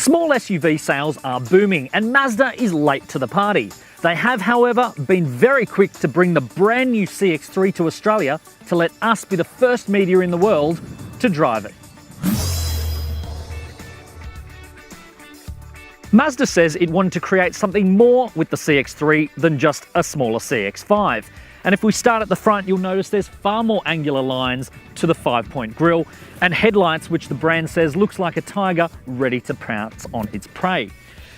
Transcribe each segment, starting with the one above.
Small SUV sales are booming and Mazda is late to the party. They have, however, been very quick to bring the brand new CX-3 to Australia to let us be the first media in the world to drive it. Mazda says it wanted to create something more with the CX-3 than just a smaller CX-5. And if we start at the front, you'll notice there's far more angular lines to the 5-point grille and headlights which the brand says looks like a tiger ready to pounce on its prey.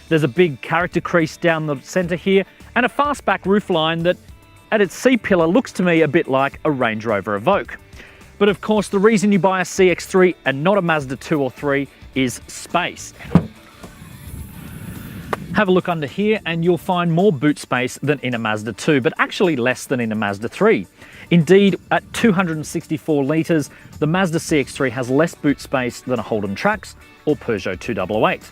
There's a big character crease down the centre here and a fastback roofline that at its C-pillar looks to me a bit like a Range Rover Evoque. But of course the reason you buy a CX-3 and not a Mazda 2 or 3 is space. Have a look under here and you'll find more boot space than in a Mazda 2, but actually less than in a Mazda 3. Indeed, at 264 litres, the Mazda CX-3 has less boot space than a Holden Trax or Peugeot 2008.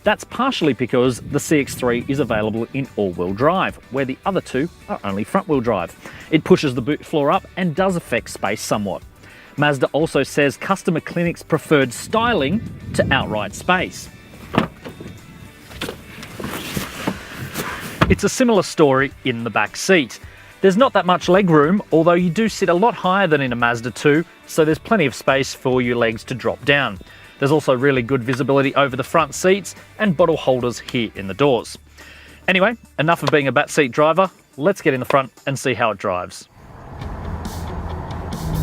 That's partially because the CX-3 is available in all-wheel drive, where the other two are only front-wheel drive. It pushes the boot floor up and does affect space somewhat. Mazda also says customer clinics preferred styling to outright space. It's a similar story in the back seat. There's not that much legroom, although you do sit a lot higher than in a Mazda 2, so there's plenty of space for your legs to drop down. There's also really good visibility over the front seats and bottle holders here in the doors. Anyway, enough of being a backseat driver, let's get in the front and see how it drives.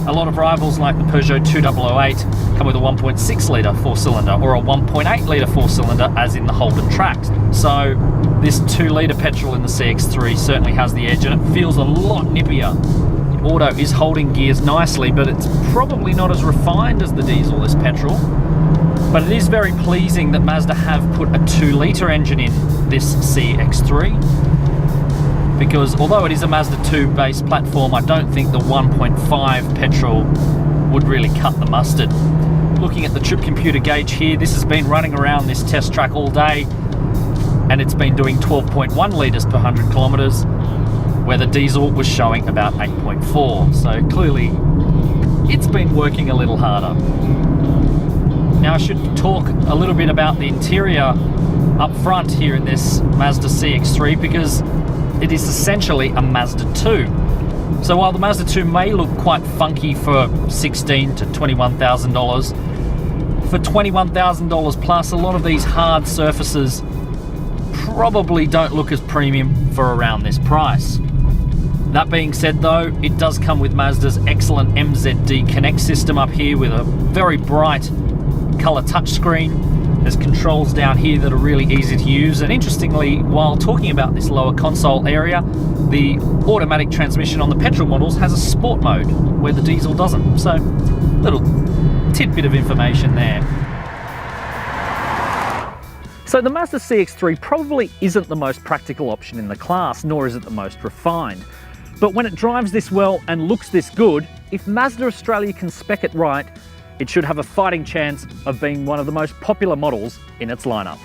A lot of rivals like the Peugeot 2008 come with a 1.6 litre 4-cylinder or a 1.8 litre 4-cylinder as in the Holden Trax. So this 2 litre petrol in the CX-3 certainly has the edge and it feels a lot nippier. The auto is holding gears nicely, but it's probably not as refined as the diesel, this petrol. But it is very pleasing that Mazda have put a 2 litre engine in this CX-3. Because although it is a Mazda 2 base platform, I don't think the 1.5 petrol would really cut the mustard. Looking at the trip computer gauge here, this has been running around this test track all day and it's been doing 12.1 litres per 100 kilometres, where the diesel was showing about 8.4. So clearly it's been working a little harder. Now I should talk a little bit about the interior up front here in this Mazda CX-3 because it is essentially a Mazda 2. So while the Mazda 2 may look quite funky for $16,000 to $21,000, for $21,000 plus, a lot of these hard surfaces probably don't look as premium for around this price. That being said though, it does come with Mazda's excellent MZD Connect system up here with a very bright colour touchscreen. There's controls down here that are really easy to use, and interestingly, while talking about this lower console area, the automatic transmission on the petrol models has a sport mode where the diesel doesn't. So, little tidbit of information there. So the Mazda CX-3 probably isn't the most practical option in the class, nor is it the most refined. But when it drives this well and looks this good, if Mazda Australia can spec it right, it should have a fighting chance of being one of the most popular models in its lineup.